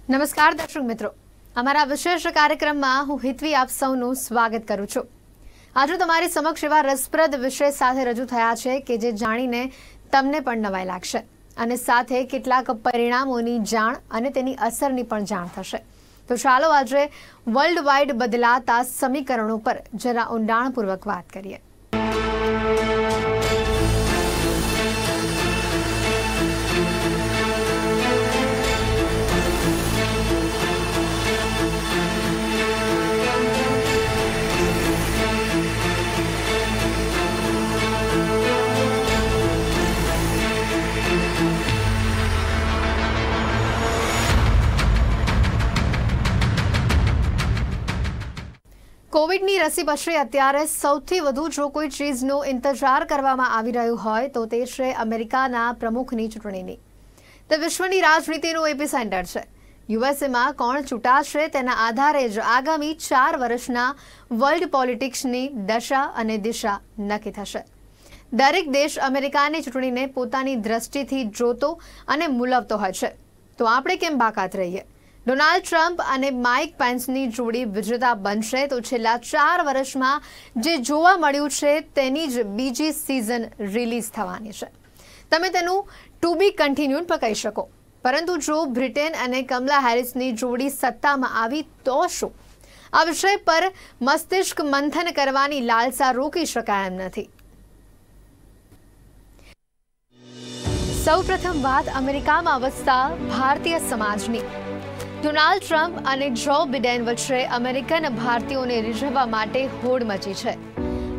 નમસ્કાર દર્શક મિત્રો, અમારા વિશેષ કાર્યક્રમમાં હું હિતવી આપ સૌનું સ્વાગત કરું છું। આજે તમારી સમક્ષ એવા રસપ્રદ વિષય સાથે રજૂ થયા છે કે જે જાણીને તમને પણ નવાઈ લાગશે અને સાથે કેટલાક પરિણામોની જાણ અને તેની અસરની પણ જાણ થશે। તો ચાલો આજે વર્લ્ડ વાઇડ બદલાતા સમીકરણો પર જરા ઊંડાણપૂર્વક વાત કરીએ। કોવિડની રસી પછી અત્યારે સૌથી વધુ જો કોઈ ચીજનો ઇંતજાર કરવામાં આવી રહ્યો હોય તો તે છે અમેરિકાના પ્રમુખની ચૂંટણીની। તે વિશ્વની રાજનીતિનું એપિસેન્ટર છે। યુએસએમાં કોણ ચૂંટાશે તેના આધારે જ આગામી 4 વર્ષના વર્લ્ડ પોલિટિક્સની દશા અને દિશા નક્કી થશે। દરેક દેશ અમેરિકાની ચૂંટણીને પોતાની દ્રષ્ટિથી જોતો અને મૂલવતો હોય છે, તો આપણે કેમ બાકાત રહીએ? ડોનાલ્ડ ટ્રમ્પ અને માઇક પેન્સની જોડી વિજેતા બનશે તો છેલ્લા 4 વર્ષમાં જે જોવા મળ્યું છે તેની જ બીજી સિઝન રિલીઝ થવાની છે। તમે તેનું ટુ બી કન્ટિન્યુડ પણ કહી શકો, પરંતુ જો બ્રિટેન અને કમલા હેરિસની જોડી સત્તામાં આવી તો શું? આ વિષય પર મસ્તિષ્ક મંથન કરવાની લાલસા રોકી શકાય એમ નથી। સૌપ્રથમ વાત અમેરિકામાં વસતા ભારતીય સમાજની। ડોનાલ્ડ ટ્રમ્પ અને જો બિડેન વચ્ચે અમેરિકન ભારતીયોને રીઝવવા માટે હોડ મચી છે।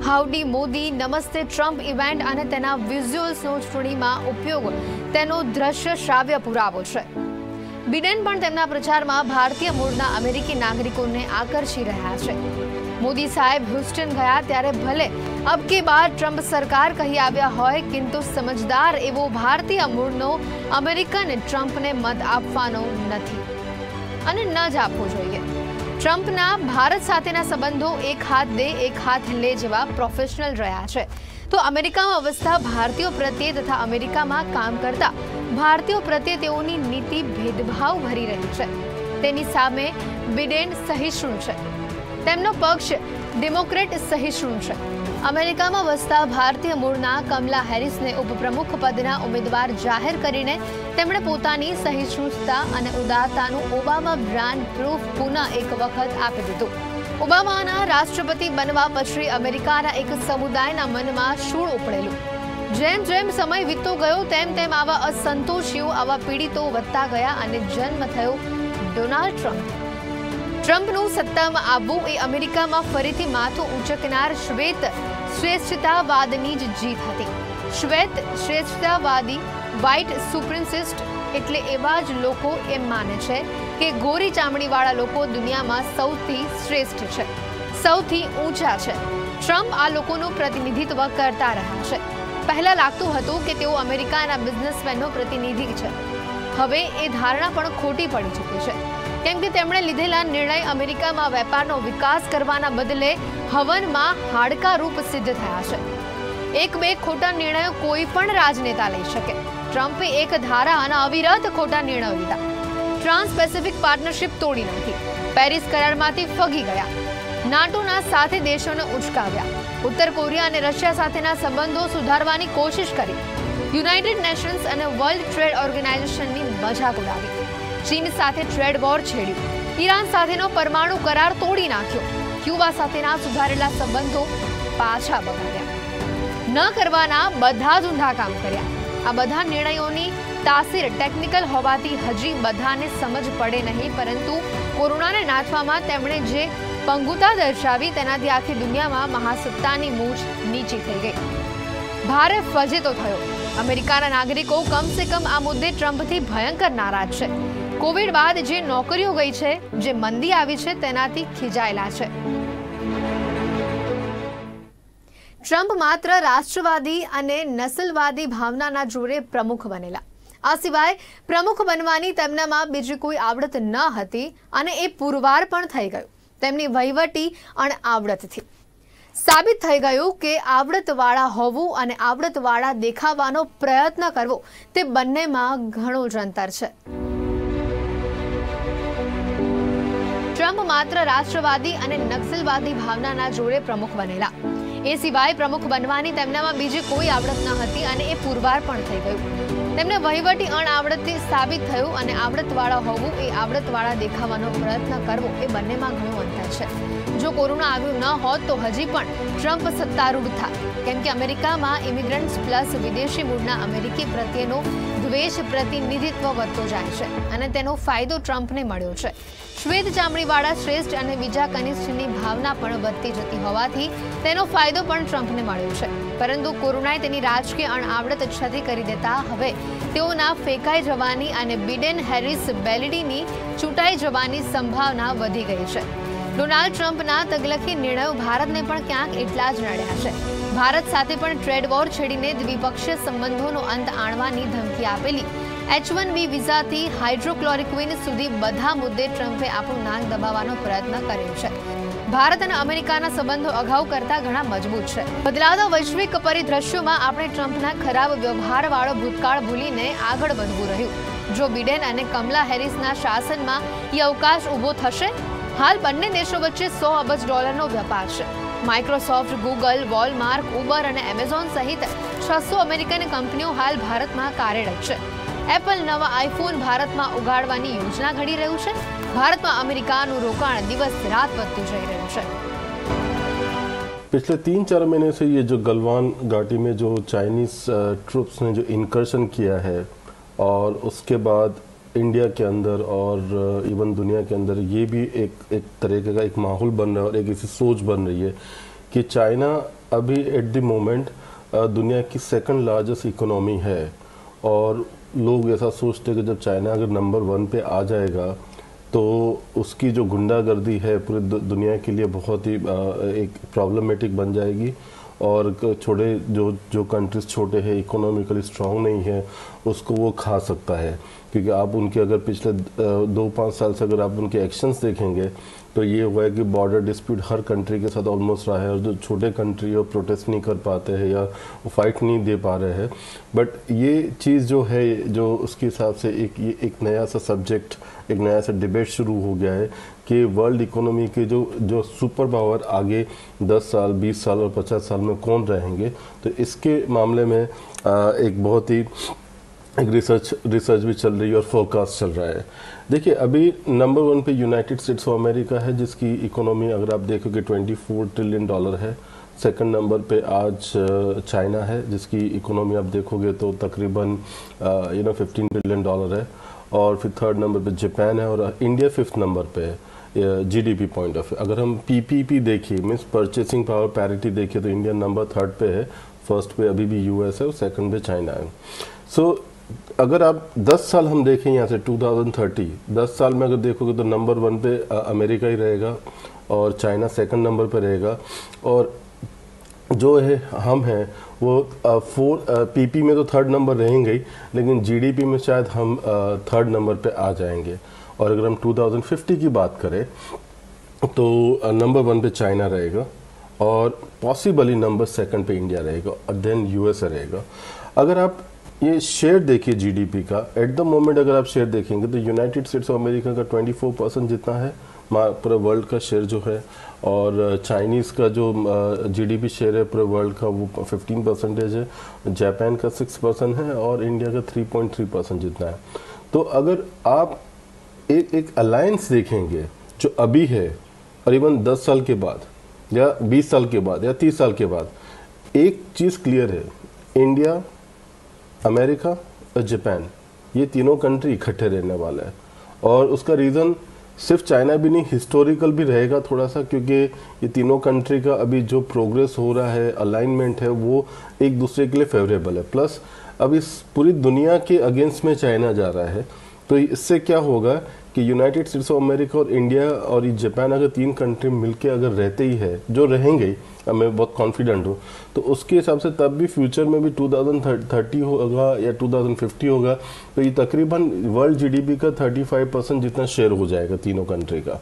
હાઉડી મોદી, નમસ્તે ટ્રમ્પ ઇવેન્ટ અને તેના વિઝ્યુઅલ્સનો ચૂંટણીમાં ઉપયોગ તેનો દ્રશ્ય શ્રાવ્ય પુરાવો છે। બિડેન પણ તેમના પ્રચારમાં ભારતીય મૂળના અમેરિકી નાગરિકોને આકર્ષી રહ્યા છે। મોદી સાહેબ હ્યુસ્ટન ગયા ત્યારે ભલે અબ કે બાર ટ્રમ્પ સરકાર કહી આવ્યા હોય, કિંતુ સમજદાર એવો ભારતીય મૂળનો અમેરિકન ટ્રમ્પને મત આપવાનો નથી અને ન જ આપવો જોઈએ। ટ્રમ્પના ભારત સાથેના સંબંધો એક હાથ દે એક હાથ લે જેવા પ્રોફેશનલ રહ્યા છે, તો અમેરિકામાં વસતા ભારતીયો પ્રત્યે તથા અમેરિકામાં કામ કરતા ભારતીયો પ્રત્યે તેઓની નીતિ ભેદભાવ ભરી રહી છે। તેની સામે બિડેન સહિષ્ણુ છે, તેમનો પક્ષ ડેમોક્રેટ સહિષ્ણુ છે। અમેરિકામાં વસતા ભારતીય મૂળના કમલા હેરિસને ઉપપ્રમુખ પદના ઉમેદવાર જાહેર કરીને તેમણે પોતાની સહિષ્ણુતા અને ઉદારતાનું ઓબામા બ્રાન્ડ પ્રૂફ પુનઃ એક વખત આપી દીધું। ઓબામાના રાષ્ટ્રપતિ બનવા પછી અમેરિકાના એક સમુદાયના મનમાં શૂળ ઉપડેલું। જેમ જેમ સમય વીતતો ગયો તેમ તેમ આવા અસંતોષીઓ, આવા પીડિતો વધતા ગયા અને જન્મ થયો ડોનાલ્ડ ટ્રમ્પ। ટ્રમ્પનું સત્તામાં આવવું એ અમેરિકામાં ફરીથી માથું ઊંચકનાર શ્વેત શ્રેષ્ઠતાવાદની જ જીત હતી। શ્વેત શ્રેષ્ઠતાવાદી, વ્હાઇટ સુપ્રિમસિસ્ટ એટલે એવા જ લોકો એમ માને છે કે ગોરી ચામડીવાળા લોકો દુનિયામાં સૌથી શ્રેષ્ઠ છે, સૌથી ઊંચા છે। ટ્રમ્પ આ લોકોનું પ્રતિનિધિત્વ કરતા રહ્યા છે। પહેલા લાગતું હતું કે તેઓ અમેરિકાના બિઝનેસમેનનો પ્રતિનિધિ છે, હવે એ ધારણા પણ ખોટી પડી ચૂકી છે, કેમ કે તેમણે લીધેલા નિર્ણય અમેરિકામાં વેપારનો વિકાસ કરવાના બદલે હવનમાં હાડકા રૂપ સિદ્ધ થયા છે। એક બે ખોટા નિર્ણયો કોઈ પણ રાજનેતા લઈ શકે। ટ્રમ્પે એક ધારા અને અવિરત ખોટા નિર્ણયો લીધા। ટ્રાન્સ પેસિફિક પાર્ટનરશિપ તોડી નાખી, પેરિસ કરારમાંથી ફગી ગયા, નાટોના સાથે દેશોને ઉચકાવ્યા, ઉત્તર કોરિયા અને રશિયા સાથેના સંબંધો સુધારવાની કોશિશ કરી, યુનાઇટેડ નેશન્સ અને વર્લ્ડ ટ્રેડ ઓર્ગેનાઇઝેશનની મજાક ઉડાવી, ચીન સાથે ટ્રેડ વોર છેડ્યું, ઈરાન સાથેનો પરમાણુ કરાર તોડી નાખ્યો, ક્યુબા સાથેના સુધારેલા સંબંધો પાછા બગાડ્યા। ન કરવાના બધા જ ઊંધા કામ કર્યા। આ બધા નિર્ણયોની તાસીર ટેકનિકલ હોવાથી હજી બધાને સમજ પડે નહીં, પરંતુ કોરોનાને નાથવામાં તેમણે જે પંગુતા દર્શાવી તેનાથી આખી દુનિયામાં મહાસત્તાની મૂછ નીચી થઈ ગઈ। ભારે ફજેતો થયો। અમેરિકાના નાગરિકો કમસે કમ આ મુદ્દે ટ્રમ્પથી ભયંકર નારાજ છે। કોવિડ બાદ જે નોકરીઓ ગઈ છે, જે મંદી આવી છે, તેનાથી ખીજાયેલા છે। ટ્રમ્પ માત્ર રાષ્ટ્રવાદી અને નસ્લવાદી ભાવનાના જોરે પ્રમુખ બનેલા। આ સિવાય પ્રમુખ બનવાની તેમનામાં બીજી કોઈ આવડત ન હતી અને એ પુરવાર પણ થઈ ગયું તેમની વહીવટી અણઆવડતથી। સાબિત થઈ ગયું કે આવડતવાળા હોવું અને આવડતવાળા દેખાવાનો પ્રયત્ન કરવો તે બંનેમાં ઘણો જ અંતર છે। ટ્રમ્પ માત્ર રાષ્ટ્રવાદી અને નક્સલવાદી ભાવનાના જોડે પ્રમુખ બનેલા. એ સિવાય પ્રમુખ બનવાની તેમનામાં બીજી કોઈ આવડત ન હતી અને એ પુરવાર પણ થઈ ગયું. તેમને વહીવટી અણઆવડતથી સાબિત થયું અને આવડતવાળા હોવું એ આવડતવાળા દેખાવાનો પ્રયત્ન કરવો એ બંનેમાં ઘણું અંતર છે. જો કોરોના આવ્યું ન હોત તો હજી પણ ટ્રમ્પ સત્તારૂઢ થાત, કેમ કે અમેરિકામાં ઇમિગ્રન્ટ્સ પ્લસ વિદેશી મૂળના અમેરિકી પ્રત્યેનો દ્વેષ પ્રતિનિધિત્વ વધતો જાય છે અને તેનો ફાયદો ટ્રમ્પને મળ્યો છે. શ્વેત ચામડીવાળા શ્રેષ્ઠ અને બીજા કનિષ્ઠની ભાવના પણ વધતી જતી હોવાથી તેનો ફાયદો પણ ટ્રમ્પને મળ્યો છે. પરંતુ કોરોનાએ તેની રાજકીય અણઆવડત છતી કરી દેતા હવે તેઓના ફેંકાઈ જવાની અને બિડેન હેરિસ બેલિડીની ચૂંટાઈ જવાની સંભાવના વધી ગઈ છે. ડોનાલ્ડ ટ્રમ્પના તગલખી નિર્ણયો ભારતને પણ ક્યાંક એટલા જ નડ્યા છે. ભારત સાથે પણ ટ્રેડ વોર છેડીને દ્વિપક્ષીય સંબંધોનો અંત આણવાની ધમકી આપેલી H-1B વિઝાથી હાઇડ્રોક્લોરોક્વિન સુધી બધા મુદ્દે ટ્રમ્પે આપણું નાક દબાવવાનો પ્રયત્ન કર્યો છે. ભારત અને અમેરિકાના સંબંધો અગાઉ કરતા ઘણા મજબૂત છે. બદલાતા વૈશ્વિક પરિદ્રશ્યોમાં આપણે ટ્રમ્પના ખરાબ વ્યવહારવાળો ભૂતકાળ ભૂલીને આગળ વધવું રહ્યું. જો બિડેન અને કમલા હેરિસના શાસનમાં એ અવકાશ ઊભો થશે. હાલ બંને દેશો વચ્ચે $100 અબજ વ્યાપાર છે. માઇક્રોસોફ્ટ, ગૂગલ, વોલમાર્ટ, ઉબર અને એમેઝોન સહિત 600 અમેરિકન કંપનીઓ હાલ ભારતમાં કાર્યરત છે. એપલ નવા આઈફોન ભારતમાં ઉગાડવાની યોજના ઘડી રહ્યું છે. ભારતમાં અમેરિકાનું રોકાણ દિવસ રાત વધતું જઈ રહ્યું છે. पिछले 3-4 महीने से ये जो गलवान घाटी में जो चाइनीज ट्रूप्स ने जो इनकर्शन किया है और उसके बाद इंडिया के अंदर और इवन दुनिया के अंदर ये भी एक तरीके का एक माहौल बन रहा है और एक ऐसी सोच बन रही है कि चाइना अभी एट द मोमेंट दुनिया की सेकंड लार्जेस्ट इकोनॉमी है और लोग ऐसा सोचते हैं कि जब चाइना अगर नंबर 1 पे आ जाएगा तो उसकी जो गुंडागर्दी है पूरी दुनिया के लिए बहुत ही एक प्रॉब्लमेटिक बन जाएगी और छोटे जो कंट्रीज छोटे हैं इकोनॉमिकली स्ट्रांग नहीं है उसको वो खा सकता है. क्योंकि आप उनके अगर पिछले 2-5 साल से अगर आप उनके एक्शंस देखेंगे तो ये हुआ है कि बॉर्डर डिस्प्यूट हर कंट्री के साथ ऑलमोस्ट रहा है और जो छोटे कंट्री और प्रोटेस्ट नहीं कर पाते हैं या फाइट नहीं दे पा रहे हैं. बट ये चीज़ जो है जो उसके हिसाब से एक नया सा सब्जेक्ट एक नया सा डिबेट शुरू हो गया है कि वर्ल्ड इकोनॉमी के जो सुपर पावर आगे 10 साल 20 साल और 50 साल में कौन रहेंगे. तो इसके मामले में एक बहुत ही एक रिसर्च भी चल रही है और फोरकास्ट चल रहा है. देखिए अभी नंबर 1 पे यूनाइटेड स्टेट्स ऑफ अमेरिका है जिसकी इकोनॉमी अगर आप देखोगे $24 ट्रिलियन है. सेकंड नंबर पे आज चाइना है जिसकी इकोनॉमी आप देखोगे तो तकरीबन $15 ट्रिलियन है. और फिर थर्ड नंबर पे जापान है और इंडिया 5th नंबर पे है जीडीपी पॉइंट ऑफ व्यू. अगर हम पीपीपी देखिए मीन्स परचेसिंग पावर पैरिटी देखिए तो इंडिया नंबर 3rd पे है. फर्स्ट पे अभी भी यूएस है और सेकंड पे चाइना है. सो अगर आप 10 साल हम देखें यहाँ से 2030 10 साल में अगर देखोगे तो नंबर 1 पे अमेरिका ही रहेगा और चाइना सेकंड नंबर पे रहेगा और जो है हम हैं वो पीपी में तो 3rd नंबर रहेंगे ही लेकिन जीडीपी में शायद हम 3rd नंबर पे आ जाएंगे. और अगर हम 2050 की बात करें तो नंबर 1 पे चाइना रहेगा और पॉसिबली नंबर 2nd पे इंडिया रहेगा और देन यूएसए रहेगा. अगर आप ये शेयर देखिए जीडीपी का एट द मोमेंट अगर आप शेयर देखेंगे तो यूनाइटेड स्टेट्स ऑफ अमेरिका का 24% जितना है पूरे वर्ल्ड का शेयर जो है और चाइनीज़ का जो जीडीपी शेयर है पूरे वर्ल्ड का वो 15% है. जापान का 6% है और इंडिया का 3.3% जितना है. तो अगर आप एक अलायंस देखेंगे जो अभी है और इवन 10 साल के बाद या 20 साल के बाद या 30 साल के बाद एक चीज़ क्लियर है इंडिया अमेरिका और जापान ये तीनों कंट्री इकट्ठे रहने वाला है. और उसका रीज़न सिर्फ चाइना भी नहीं हिस्टोरिकल भी रहेगा थोड़ा सा क्योंकि ये तीनों कंट्री का अभी जो प्रोग्रेस हो रहा है अलाइनमेंट है वो एक दूसरे के लिए फेवरेबल है. प्लस अब इस पूरी दुनिया के अगेंस्ट में चाइना जा रहा है तो इससे क्या होगा कि यूनाइटेड स्टेट्स ऑफ अमेरिका और इंडिया और ये जापान अगर 3 कंट्री मिलके अगर रहते ही है जो रहेंगे मैं बहुत कॉन्फिडेंट हूँ तो उसके हिसाब से तब भी फ्यूचर में भी 2030 होगा या 2050 होगा तो ये तकरीबन वर्ल्ड जीडीपी का 35% जितना शेयर हो जाएगा तीनों कंट्री का.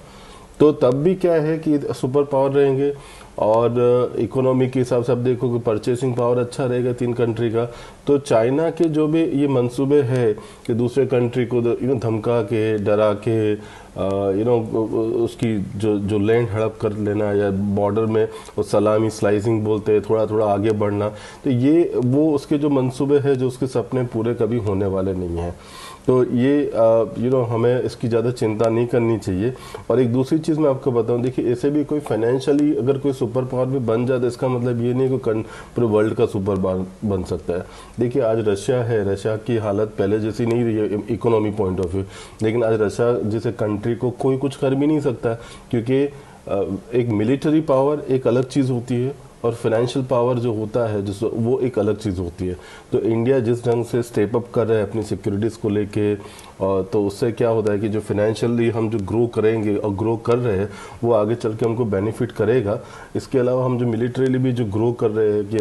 तो तब भी क्या है कि सुपर पावर रहेंगे और इकोनॉमी के हिसाब से आप देखो कि परचेसिंग पावर अच्छा रहेगा तीन कंट्री का। तो चाइना के जो भी ये मंसूबे हैं कि दूसरे कंट्री को धमका के डरा के उसकी जो लैंड हड़प कर लेना या बॉर्डर में वो सलामी स्लाइसिंग बोलते हैं थोड़ा थोड़ा आगे बढ़ना, तो ये वो उसके जो मंसूबे हैं जो उसके सपने पूरे कभी होने वाले नहीं हैं। तो ये हमें इसकी ज़्यादा चिंता नहीं करनी चाहिए। और एक दूसरी चीज़ मैं आपको बताऊं, देखिए ऐसे भी कोई फाइनेंशियली अगर कोई सुपर पावर भी बन जाता है इसका मतलब ये नहीं कि पूरे वर्ल्ड का सुपर पावर बन सकता है। देखिए आज रशिया है, रशिया की हालत पहले जैसी नहीं रही है इकोनॉमी पॉइंट ऑफ व्यू, लेकिन आज रशिया जैसे कंट्री को कोई कुछ कर भी नहीं सकता, क्योंकि एक मिलिट्री पावर एक अलग चीज़ होती है और फाइनेंशियल पावर जो होता है जिस वो एक अलग चीज़ होती है। तो इंडिया जिस ढंग से स्टेप अप कर रहा है अपनी सिक्योरिटीज़ को लेके, और तो उससे क्या होता है कि जो फाइनेंशियली हम जो ग्रो करेंगे और ग्रो कर रहे हैं वो आगे चल के हमको बेनिफिट करेगा। इसके अलावा हम जो मिलिट्रीली भी जो ग्रो कर रहे हैं कि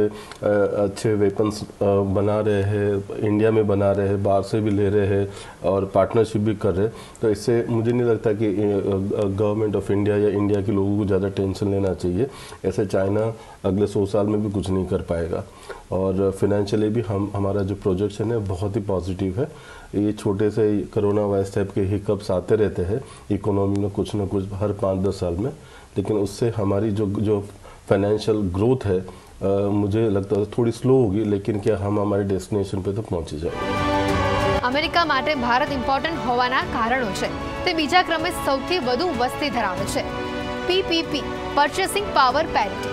अच्छे वेपन्स बना रहे हैं, इंडिया में बना रहे हैं, बाहर से भी ले रहे हैं और पार्टनरशिप भी कर रहे हैं। तो इससे मुझे नहीं लगता कि गवर्नमेंट ऑफ इंडिया या इंडिया के लोगों को ज़्यादा टेंशन लेना चाहिए। ऐसे चाइना अगले 100 साल में भी कुछ नहीं कर पाएगा। और फाइनेंशियली भी हमारा जो प्रोजेक्शन है बहुत ही पॉजिटिव है। ये छोटे से कोरोना वायरस टाइप के हिकअप्स आते रहते हैं इकोनॉमी में कुछ ना कुछ हर 5-10 साल में, लेकिन उससे हमारी जो फाइनेंशियल ग्रोथ है मुझे लगता है थोड़ी स्लो होगी, लेकिन क्या हम हमारे डेस्टिनेशन पे तो पहुंच जाएंगे। अमेरिका માટે ભારત ઇમ્પોર્ટન્ટ હોવાના કારણો છે તે બીજા ક્રમે સૌથી વધુ વસ્તી ધરાવે છે। પીપીપી પર્ચેસિંગ પાવર પેરિટી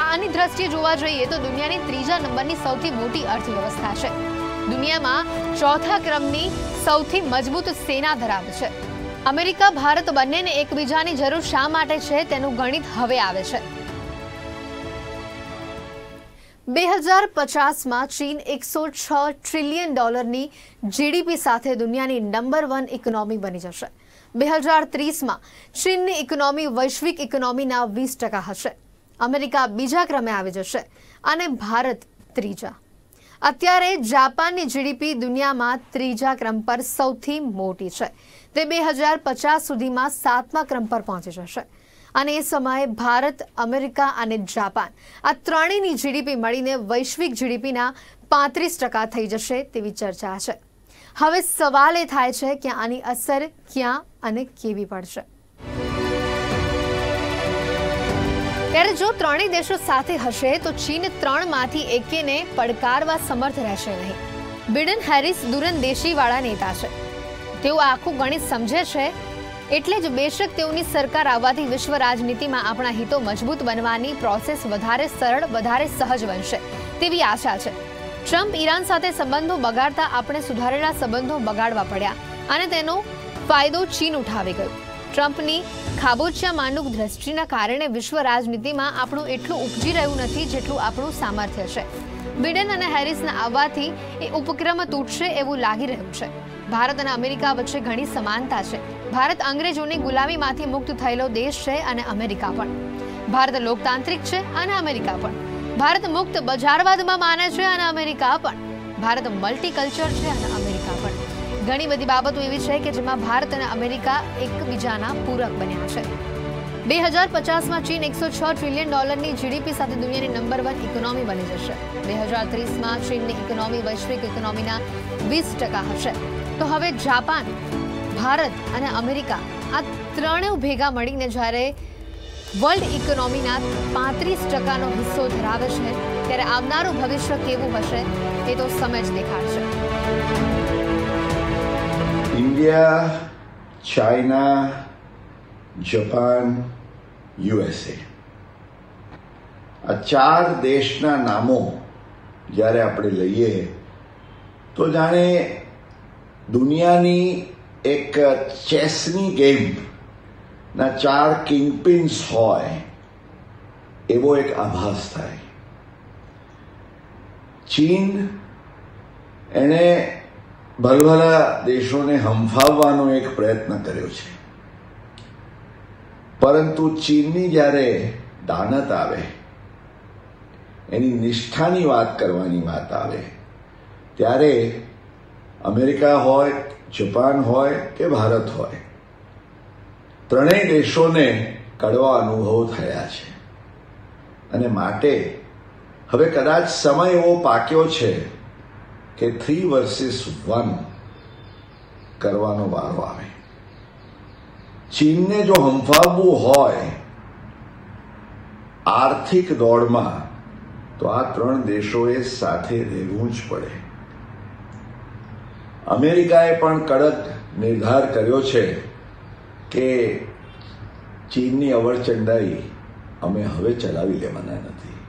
આની દ્રષ્ટિએ જોવા જોઈએ તો દુનિયાની ત્રીજા નંબરની સૌથી મોટી અર્થવ્યવસ્થા છે। દુનિયામાં ચોથા ક્રમની સૌથી મજબૂત સેના ધરાવે છે। અમેરિકા ભારત બંનેને એકબીજાની જરૂર શા માટે છે તેનું ગણિત હવે આવે છે। 2050 માં ચીન $106 ટ્રિલિયન જીડીપી સાથે દુનિયાની નંબર 1 ઇકોનોમી બની જશે। 2030 માં ચીનની ઇકોનોમી વૈશ્વિક ઇકોનોમીના 20% હશે। અમેરિકા બીજા ક્રમે આવી જશે અને ભારત ત્રીજા। અત્યારે જાપાનની જીડીપી દુનિયામાં ત્રીજા ક્રમ પર સૌથી મોટી છે। તે 2050 સુધીમાં 7મા ક્રમ પર પહોંચી જશે અને એ સમયે ભારત, અમેરિકા અને જાપાન આ ત્રણેયની જીડીપી મળીને વૈશ્વિક જીડીપીના 35% થઈ જશે તેવી ચર્ચા છે। હવે સવાલ એ થાય છે કે આની અસર ક્યાં અને કેવી પડશે। ત્યારે જો ત્રણેય દેશો સાથે હશે તો ચીન ત્રણમાંથી એકેને પડકારવા સમર્થ રહેશે નહીં। બિડન હેરિસ દૂરંદેશીવાળા નેતા છે, તેઓ આખું ગણિત સમજે છે, એટલે જ બેશક તેઓની સરકાર આવવાથી વિશ્વ રાજનીતિમાં આપણા હિતો મજબૂત બનવાની પ્રોસેસ વધારે સરળ, વધારે સહજ બનશે તેવી આશા છે। ટ્રમ્પ ઈરાન સાથે સંબંધો બગાડતા આપણે સુધારેલા સંબંધો બગાડવા પડ્યા અને તેનો ફાયદો ચીન ઉઠાવી ગયું। ટ્રમ્પની ખાબોચિયા માનુક દ્રષ્ટિના કારણે વિશ્વ રાજનીતિમાં આપણું એટલું ઉપજી રહ્યું નથી જેટલું આપણું સામર્થ્ય છે। બિડન અને હેરિસના આવવાથી એ ઉપક્રમ તૂટશે એવું લાગી રહ્યું છે। ભારત અને અમેરિકા વચ્ચે ઘણી સમાનતા છે। ભારત અંગ્રેજોની ગુલામીમાંથી મુક્ત થયેલો દેશ છે અને અમેરિકા પણ। ભારત લોકતાંત્રિક છે અને અમેરિકા પણ। ભારત મુક્ત બજારવાદમાં માને છે અને અમેરિકા પણ। ભારત મલ્ટીકલ્ચર છે અને અમેરિકા પણ। ઘણી બધી બાબતો એવી છે કે જેમાં ભારત અને અમેરિકા એકબીજાના પૂરક બન્યા છે। 2050 માં ચીન $106 ટ્રિલિયન જીડીપી સાથે દુનિયાની નંબર 1 ઇકોનોમી બની જશે। 2030 માં ચીનની ઇકોનોમી વૈશ્વિક ઇકોનોમીના 20% હશે। તો હવે જાપાન, ભારત અને અમેરિકા આ ત્રણેય ભેગા મળીને જ્યારે વર્લ્ડ ઇકોનોમીના 35%નો હિસ્સો ધરાવે છે ત્યારે આવનારું ભવિષ્ય કેવું હશે એ તો સમય જ દેખાડશે। इंडिया, चाइना, जापान, USA आ 4 देशना नामों જ્યારે આપણે લઈએ તો જાણે દુનિયાની એક ચેસની ગેમ ના 4 કિંગપિન્સ હોય એવો એક આભાસ થાય। ચીન એણે ભલભલા દેશોને હંફાવવાનો એક પ્રયત્ન કર્યો છે, પરંતુ ચીનની જ્યારે દાનત આવે, એની નિષ્ઠાની વાત કરવાની વાત આવે ત્યારે અમેરિકા હોય, જાપાન હોય કે ભારત હોય, ત્રણેય દેશોને કડવા અનુભવો થયા છે અને માટે હવે કદાચ સમય એવો પાક્યો છે કે 3 વર્સિસ 1 કરવાનો વારો આવે. ચીનને જો હંફાવવું હોય આર્થિક દોડમાં તો આ ત્રણ દેશોએ સાથે રહેવું જ પડે. અમેરિકાએ પણ કડક નિર્ધાર કર્યો છે કે ચીનની અવરચંડાઈ અમે હવે ચલાવી લેવાના નથી.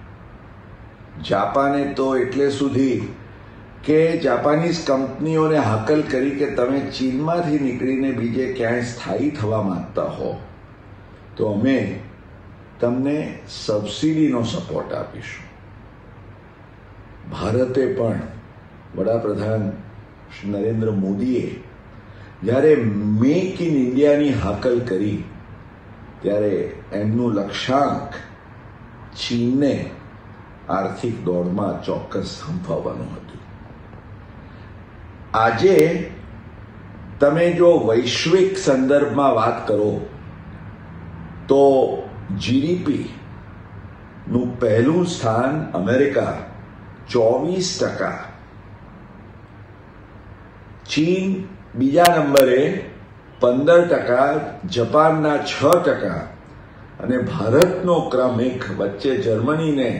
જાપાને તો એટલે સુધી કે જાપાનીઝ કંપનીઓને હાકલ કરી કે તમે ચીનમાંથી નીકળીને બીજે ક્યાંય સ્થાયી થવા માંગતા હો તો અમે તમને સબસિડીનો સપોર્ટ આપીશું. ભારતે પણ વડાપ્રધાન શ્રી નરેન્દ્ર મોદીએ જ્યારે મેક ઇન ઇન્ડિયાની હાકલ કરી ત્યારે એમનું લક્ષ્યાંક ચીનને આર્થિક દોડમાં ચોક્કસ હંફાવવાનું હતું. આજે તમે જો વૈશ્વિક સંદર્ભમાં વાત કરો તો જીડીપી નું પહેલું સ્થાન અમેરિકા 24%, ચીન બીજા નંબરે 15%, જપાનના 6% અને ભારતનો ક્રમ એક વચ્ચે જર્મનીને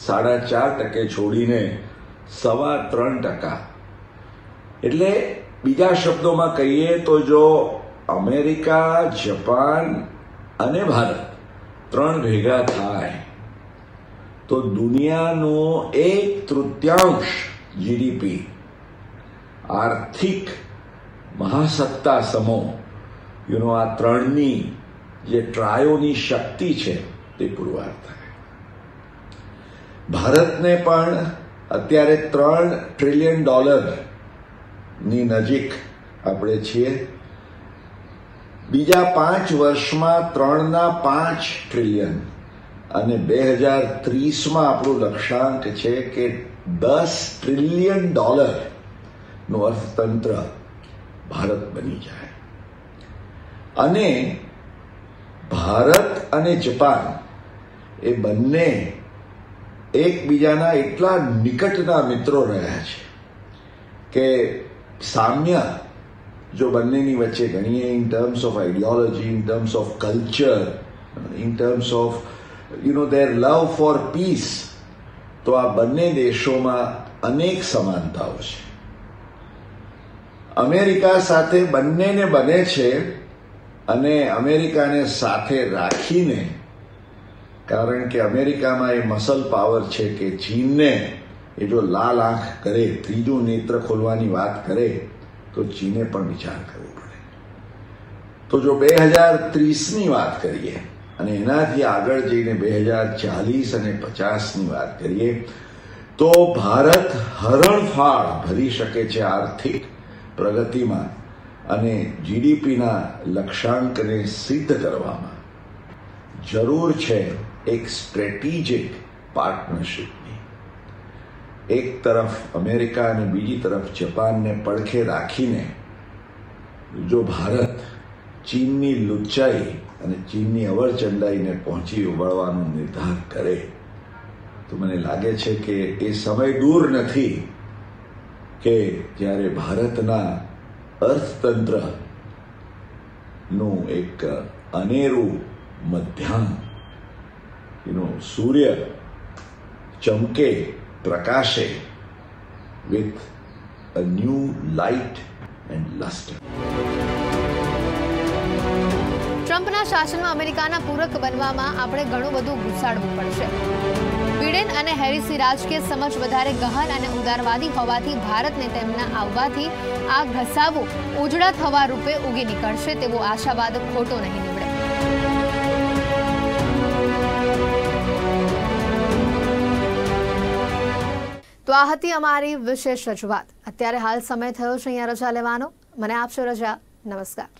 4.5% છોડીને 3.25%. એટલે બીજા શબ્દોમાં કહીએ તો જો અમેરિકા, જાપાન અને ભારત ત્રણ ભેગા થાય તો દુનિયાનો 1/3 જીડીપી આર્થિક મહાસત્તા સમો આ ત્રણની જે ટ્રાયોની શક્તિ છે તે પુરવાર થાય. ભારતને પણ અત્યારે $3 ટ્રિલિયન ની નજીક આપણે છીએ. બીજા 5 વર્ષમાં 3.5 ટ્રિલિયન અને 2030માં આપણું લક્ષ્યાંક છે કે $10 ટ્રિલિયન નું અર્થતંત્ર ભારત બની જાય. અને ભારત અને જાપાન એ બંને એકબીજાના એટલા નિકટના મિત્રો રહ્યા છે કે સામ્ય જો બંનેની વચ્ચે ગણીએ in terms of ideology, in terms of culture, in terms of their love for peace, તો આ બંને દેશોમાં અનેક સમાનતાઓ છે. અમેરિકા સાથે બંનેને બને છે અને અમેરિકાને સાથે રાખીને, કારણ કે અમેરિકામાં એ મસલ પાવર છે કે ચીનને એ જો લાલ આંખ કરે, ત્રીજું નેત્ર ખોલવાની વાત કરે તો ચીને પણ વિચાર કરવો પડે. તો જો 2030ની વાત કરીએ અને એનાથી આગળ જઈને 2040 અને 50ની વાત કરીએ તો ભારત હરણફાળ ભરી શકે છે આર્થિક પ્રગતિમાં અને જીડીપીના લક્ષ્યાંકને સિદ્ધ કરવામાં. જરૂર છે એક સ્ટ્રેટેજિક પાર્ટનરશિપની. એક તરફ અમેરિકા અને બીજી તરફ જાપાનને પડખે રાખીને જો ભારત ચીનની લુચ્ચાઈ અને ચીનની અવરચંડાઈને પહોંચી વળવાનો નિર્ધાર કરે તો મને લાગે છે કે એ સમય દૂર નથી કે જ્યારે ભારતના અર્થતંત્રનું એક અનેરું મધ્યાહન સૂર્ય ચમકે, પ્રકાશે with a new light and luster. ટ્રમ્પના શાસનમાં અમેરિકાના પૂરક બનવામાં આપણે ઘણું બધું ઘુસાડવું પડશે. બિડેન અને હેરિસની રાજકીય સમજ વધારે ગહન અને ઉદારવાદી હોવાથી ભારતને તેમના આવવાથી આ ઘસાવો ઉજળા થવા રૂપે ઉગી નીકળશે તેવો આશાવાદ ખોટો નહીં નીવડે. તો આ હતી અમારી વિશેષ રજૂઆત. અત્યારે હાલ સમય થયો છે અહીંયા રજા લેવાનો. મને આપશો રજા. નમસ્કાર.